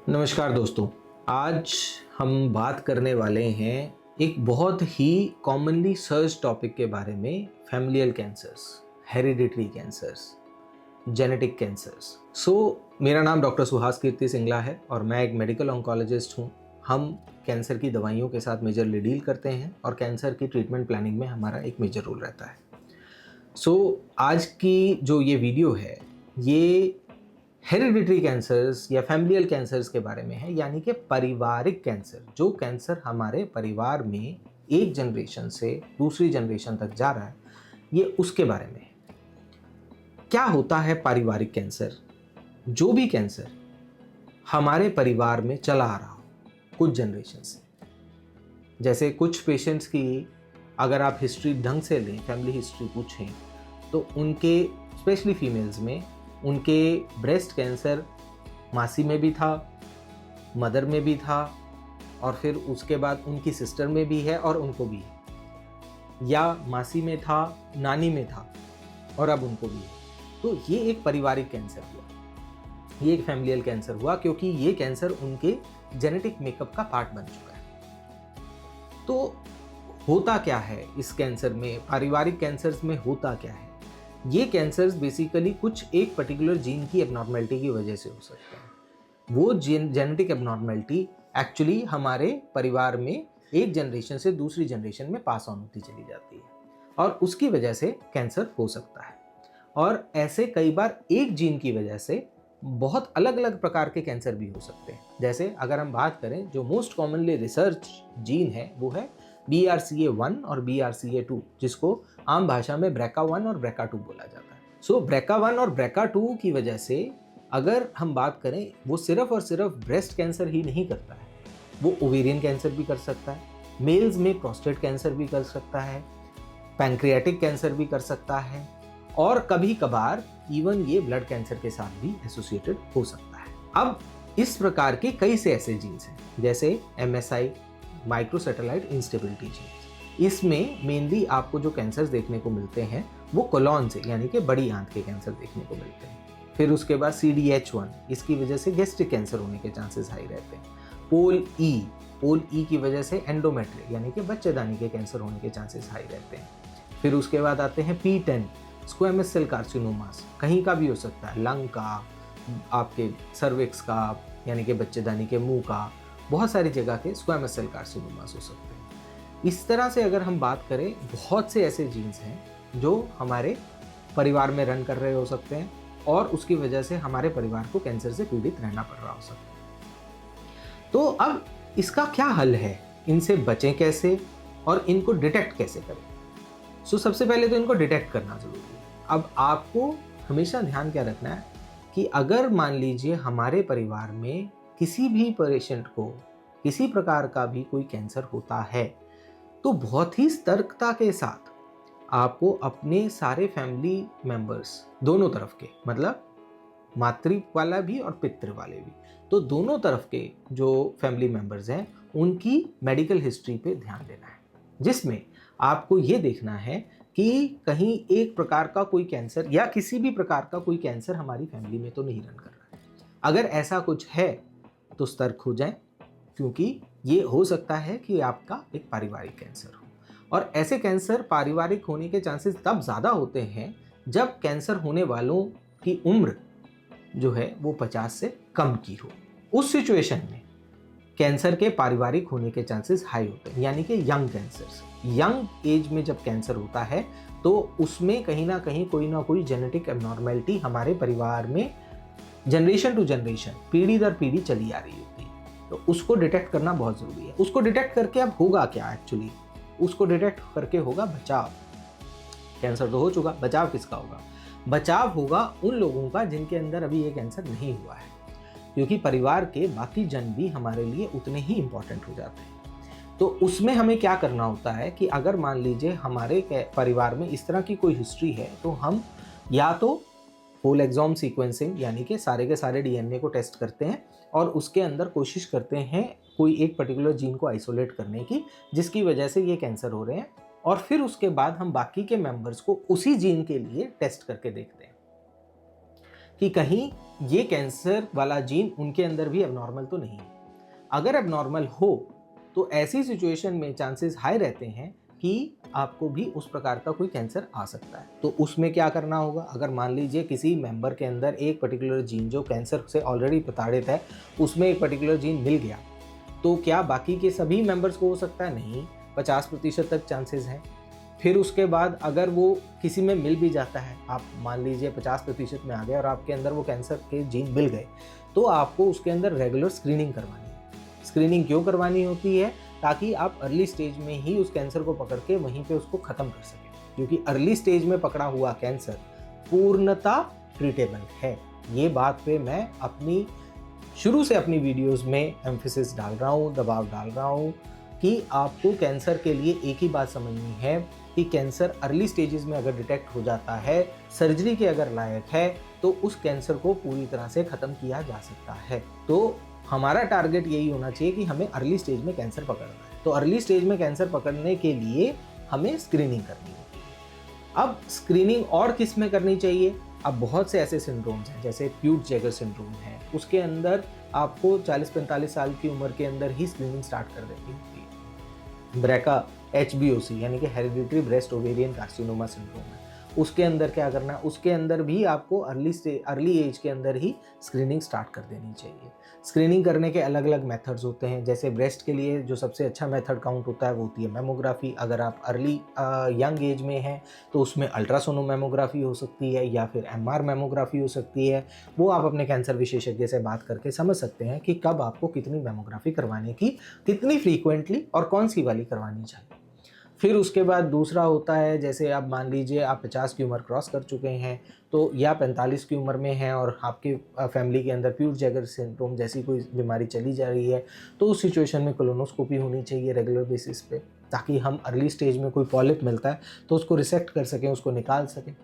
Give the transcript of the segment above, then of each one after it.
नमस्कार दोस्तों। आज हम बात करने वाले हैं एक बहुत ही कॉमनली सर्च टॉपिक के बारे में, familial cancers, hereditary cancers, genetic cancers. मेरा नाम डॉक्टर सुहास कीर्ति सिंगला है और मैं एक मेडिकल ऑन्कोलॉजिस्ट हूँ। हम कैंसर की दवाइयों के साथ मेजरली डील करते हैं और कैंसर की ट्रीटमेंट प्लानिंग में हमारा एक मेजर रोल रहता है। आज की जो ये वीडियो है ये हेरिडिटरी कैंसर्स या फैमिलियल कैंसर्स के बारे में है, यानी कि पारिवारिक कैंसर, जो कैंसर हमारे परिवार में एक जनरेशन से दूसरी जनरेशन तक जा रहा है, ये उसके बारे में है। क्या होता है पारिवारिक कैंसर? जो भी कैंसर हमारे परिवार में चला आ रहा हो कुछ जनरेशन से, जैसे कुछ पेशेंट्स की अगर आप हिस्ट्री ढंग से लें, फैमिली हिस्ट्री पूछें, तो उनके स्पेशली फीमेल्स में उनके ब्रेस्ट कैंसर मासी में भी था, मदर में भी था, और फिर उसके बाद उनकी सिस्टर में भी है और उनको भी है, या मासी में था, नानी में था और अब उनको भी है। तो ये एक पारिवारिक कैंसर हुआ, ये एक फैमिलियल कैंसर हुआ, क्योंकि ये कैंसर उनके जेनेटिक मेकअप का पार्ट बन चुका है। तो होता क्या है इस कैंसर में, पारिवारिक कैंसर्स में होता क्या है? ये कैंसर्स बेसिकली कुछ एक पर्टिकुलर जीन की एबनॉर्मेलिटी की वजह से हो सकते हैं। वो जेनेटिक एबनॉर्मेलिटी एक्चुअली हमारे परिवार में एक जनरेशन से दूसरी जनरेशन में पास ऑन होती चली जाती है और उसकी वजह से कैंसर हो सकता है। और ऐसे कई बार एक जीन की वजह से बहुत अलग अलग प्रकार के कैंसर भी हो सकते हैं। जैसे अगर हम बात करें, जो मोस्ट कॉमनली रिसर्च जीन है वो है BRCA1 और BRCA2, जिसको आम भाषा में BRCA1 और BRCA2 बोला जाता है। BRCA1 और BRCA2 की वजह से अगर हम बात करें, वो सिर्फ और सिर्फ ब्रेस्ट कैंसर ही नहीं करता है, वो ओवेरियन कैंसर भी कर सकता है, मेल्स में प्रोस्टेट कैंसर भी कर सकता है, पैंक्रियाटिक कैंसर भी कर सकता है, और कभी कभार इवन ये ब्लड कैंसर के साथ भी एसोसिएटेड हो सकता है। अब इस प्रकार के कई से ऐसे जीन्स हैं, जैसे MSI, माइक्रोसैटेलाइट इंस्टेबिलिटी जीन। इसमें मेनली आपको जो कैंसर देखने को मिलते हैं वो कोलॉन से, यानी कि बड़ी आंत के कैंसर देखने को मिलते हैं। फिर उसके बाद CDH1, इसकी वजह से गैस्ट्रिक कैंसर होने के चांसेस हाई रहते हैं। पोल ई की वजह से एंडोमेट्रियल, यानी कि बच्चेदानी के कैंसर होने के चांसेस हाई रहते हैं। फिर उसके बाद आते हैं P10, स्क्वेमस सेल कार्सिनोमास, कहीं का भी हो सकता है, लंग का, आपके सर्विक्स का, यानी कि बच्चेदानी के मुंह का, बहुत सारी जगह के स्क्वेमस सेल कार्सिनोमास हो सकते हैं। इस तरह से अगर हम बात करें, बहुत से ऐसे जीन्स हैं जो हमारे परिवार में रन कर रहे हो सकते हैं और उसकी वजह से हमारे परिवार को कैंसर से पीड़ित रहना पड़ रहा हो सकता है। तो अब इसका क्या हल है? इनसे बचें कैसे और इनको डिटेक्ट कैसे करें? सबसे पहले तो इनको डिटेक्ट करना जरूरी है। अब आपको हमेशा ध्यान क्या रखना है कि अगर मान लीजिए हमारे परिवार में किसी भी पेशेंट को किसी प्रकार का भी कोई कैंसर होता है, तो बहुत ही सतर्कता के साथ आपको अपने सारे फैमिली मेंबर्स, दोनों तरफ के, मतलब मातृ वाला भी और पितृ वाले भी, तो दोनों तरफ के जो फैमिली मेंबर्स हैं उनकी मेडिकल हिस्ट्री पे ध्यान देना है, जिसमें आपको ये देखना है कि कहीं एक प्रकार का कोई कैंसर या किसी भी प्रकार का कोई कैंसर हमारी फैमिली में तो नहीं रन कर रहा है। अगर ऐसा कुछ है तो सतर्क हो जाएं, क्योंकि ये हो सकता है कि आपका एक पारिवारिक कैंसर हो। और ऐसे कैंसर पारिवारिक होने के चांसेस तब ज़्यादा होते हैं जब कैंसर होने वालों की उम्र जो है वो 50 से कम की हो। उस सिचुएशन में कैंसर के पारिवारिक होने के चांसेस हाई होते हैं, यानी कि यंग कैंसर्स। यंग एज में जब कैंसर होता है तो उसमें कहीं ना कहीं कोई ना कोई जेनेटिक एबनॉर्मेलिटी हमारे परिवार में जनरेशन टू जनरेशन, पीढ़ी दर पीढ़ी चली आ रही होती है। तो उसको डिटेक्ट करना बहुत ज़रूरी है। उसको डिटेक्ट करके अब होगा क्या एक्चुअली? उसको डिटेक्ट करके होगा बचाव। कैंसर तो हो चुका, बचाव किसका होगा? बचाव होगा उन लोगों का जिनके अंदर अभी ये कैंसर नहीं हुआ है, क्योंकि परिवार के बाकी जन भी हमारे लिए उतने ही इंपॉर्टेंट हो जाते हैं। तो उसमें हमें क्या करना होता है कि अगर मान लीजिए हमारे परिवार में इस तरह की कोई हिस्ट्री है, तो हम या तो होल एक्सोम सीक्वेंसिंग, यानी कि सारे के सारे DNA को टेस्ट करते हैं और उसके अंदर कोशिश करते हैं कोई एक पर्टिकुलर जीन को आइसोलेट करने की, जिसकी वजह से ये कैंसर हो रहे हैं, और फिर उसके बाद हम बाकी के मेंबर्स को उसी जीन के लिए टेस्ट करके देखते हैं। कि कहीं ये कैंसर वाला जीन उनके अंदर भी एबनॉर्मल तो नहीं है। अगर एबनॉर्मल हो तो ऐसी सिचुएशन में चांसेस हाई रहते हैं कि आपको भी उस प्रकार का कोई कैंसर आ सकता है। तो उसमें क्या करना होगा, अगर मान लीजिए किसी मेंबर के अंदर एक पर्टिकुलर जीन जो कैंसर से ऑलरेडी प्रताड़ित है, उसमें एक पर्टिकुलर जीन मिल गया, तो क्या बाकी के सभी मेंबर्स को हो सकता है? नहीं, 50% तक चांसेस हैं। फिर उसके बाद अगर वो किसी में मिल भी जाता है, आप मान लीजिए 50% में आ गए और आपके अंदर वो कैंसर के जीन मिल गए, तो आपको उसके अंदर रेगुलर स्क्रीनिंग करवानी है। स्क्रीनिंग क्यों करवानी होती है? ताकि आप अर्ली स्टेज में ही उस कैंसर को पकड़ के वहीं पे उसको ख़त्म कर सकें, क्योंकि अर्ली स्टेज में पकड़ा हुआ कैंसर पूर्णतः ट्रीटेबल है। ये बात पे मैं अपनी शुरू से अपनी वीडियोस में एम्फेसिस डाल रहा हूँ, दबाव डाल रहा हूँ कि आपको कैंसर के लिए एक ही बात समझनी है कि कैंसर अर्ली स्टेजेस में अगर डिटेक्ट हो जाता है, सर्जरी के अगर लायक है, तो उस कैंसर को पूरी तरह से ख़त्म किया जा सकता है। तो हमारा टारगेट यही होना चाहिए कि हमें अर्ली स्टेज में कैंसर पकड़ना है। तो अर्ली स्टेज में कैंसर पकड़ने के लिए हमें स्क्रीनिंग करनी होती है। अब स्क्रीनिंग और किस में करनी चाहिए? अब बहुत से ऐसे सिंड्रोम्स हैं, जैसे प्यूट-जैगर सिंड्रोम है, उसके अंदर आपको 40-45 साल की उम्र के अंदर ही स्क्रीनिंग स्टार्ट कर देनी होती है। ब्रेका HBOC यानी कि hereditary breast ovarian carcinoma syndrome है, उसके अंदर क्या करना है? उसके अंदर भी आपको अर्ली एज के अंदर ही स्क्रीनिंग स्टार्ट कर देनी चाहिए। स्क्रीनिंग करने के अलग अलग मेथड्स होते हैं, जैसे ब्रेस्ट के लिए जो सबसे अच्छा मेथड काउंट होता है वो होती है मैमोग्राफी। अगर आप अर्ली यंग एज में हैं तो उसमें अल्ट्रासोनोमैमोग्राफी हो सकती है या फिर MR मैमोग्राफी हो सकती है। वो आप अपने कैंसर विशेषज्ञ से बात करके समझ सकते हैं कि कब आपको कितनी मैमोग्राफी करवाने की, कितनी फ्रीक्वेंटली और कौन सी वाली करवानी चाहिए। फिर उसके बाद दूसरा होता है, जैसे आप मान लीजिए आप 50 की उम्र क्रॉस कर चुके हैं तो या 45 की उम्र में हैं और आपके फैमिली के अंदर प्यूट-जैगर सिंड्रोम जैसी कोई बीमारी चली जा रही है, तो उस सिचुएशन में कोलोनोस्कोपी होनी चाहिए रेगुलर बेसिस पे, ताकि हम अर्ली स्टेज में कोई पॉलिप मिलता है तो उसको रिसेक्ट कर सकें, उसको निकाल सकें।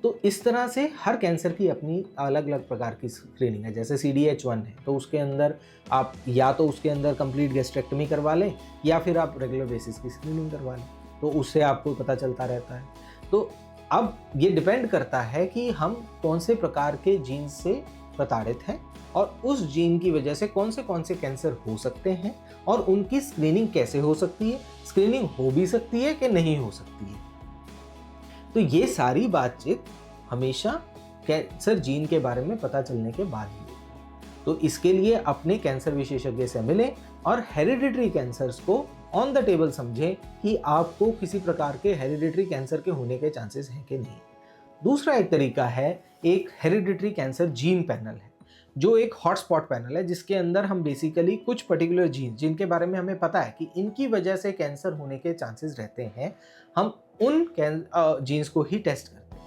तो इस तरह से हर कैंसर की अपनी अलग अलग प्रकार की स्क्रीनिंग है। जैसे CDH1 है तो उसके अंदर आप या तो उसके अंदर कंप्लीट गैस्ट्रेक्टमी करवा लें या फिर आप रेगुलर बेसिस की स्क्रीनिंग करवा लें, तो उससे आपको पता चलता रहता है। तो अब ये डिपेंड करता है कि हम कौन से प्रकार के जीन से प्रताड़ित हैं और उस जीन की वजह से कौन से कैंसर हो सकते हैं और उनकी स्क्रीनिंग कैसे हो सकती है, स्क्रीनिंग हो भी सकती है कि नहीं हो सकती है। तो ये सारी बातचीत हमेशा कैंसर जीन के बारे में पता चलने के बाद ही होती है। तो इसके लिए अपने कैंसर विशेषज्ञ से मिलें और हेरिडिटरी कैंसर्स को ऑन द टेबल समझें कि आपको किसी प्रकार के हेरिडिटरी कैंसर के होने के चांसेस हैं कि नहीं। दूसरा एक तरीका है, एक हेरिडिटरी कैंसर जीन पैनल है, जो एक हॉटस्पॉट पैनल है जिसके अंदर हम बेसिकली कुछ पर्टिकुलर जीन जिनके बारे में हमें पता है कि इनकी वजह से कैंसर होने के चांसेस रहते हैं, हम उन जीन्स को ही टेस्ट करते हैं।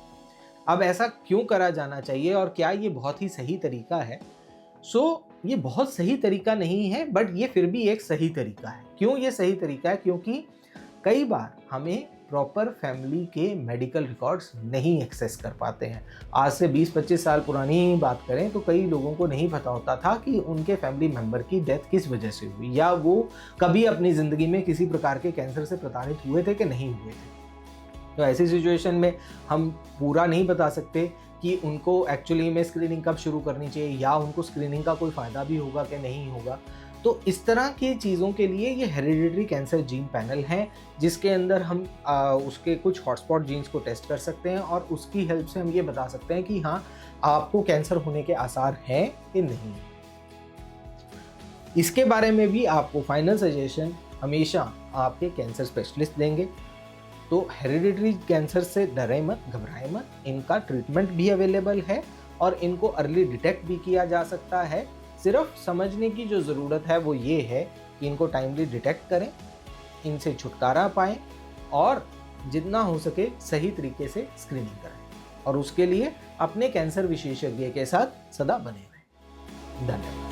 अब ऐसा क्यों करा जाना चाहिए और क्या ये बहुत ही सही तरीका है? ये बहुत सही तरीका नहीं है, बट ये फिर भी एक सही तरीका है। क्यों ये सही तरीका है? क्योंकि कई बार हमें प्रॉपर फैमिली के मेडिकल रिकॉर्ड्स नहीं एक्सेस कर पाते हैं। आज से 20-25 साल पुरानी ही बात करें तो कई लोगों को नहीं पता होता था कि उनके फैमिली मेंबर की डेथ किस वजह से हुई या वो कभी अपनी ज़िंदगी में किसी प्रकार के कैंसर से प्रताड़ित हुए थे कि नहीं हुए थे। तो ऐसी सिचुएशन में हम पूरा नहीं बता सकते कि उनको एक्चुअली में स्क्रीनिंग कब शुरू करनी चाहिए या उनको स्क्रीनिंग का कोई फ़ायदा भी होगा कि नहीं होगा। तो इस तरह की चीज़ों के लिए ये हेरिडिटरी कैंसर जीन पैनल है, जिसके अंदर हम उसके कुछ हॉटस्पॉट जीन्स को टेस्ट कर सकते हैं और उसकी हेल्प से हम ये बता सकते हैं कि हाँ, आपको कैंसर होने के आसार हैं कि नहीं। इसके बारे में भी आपको फाइनल सजेशन हमेशा आपके कैंसर स्पेशलिस्ट देंगे। तो हेरिडिटरी कैंसर से डरें मत, घबराएं मत, इनका ट्रीटमेंट भी अवेलेबल है और इनको अर्ली डिटेक्ट भी किया जा सकता है। सिर्फ समझने की जो ज़रूरत है वो ये है कि इनको टाइमली डिटेक्ट करें, इनसे छुटकारा पाएं और जितना हो सके सही तरीके से स्क्रीनिंग करें और उसके लिए अपने कैंसर विशेषज्ञ के साथ सदा बने रहें। धन्यवाद।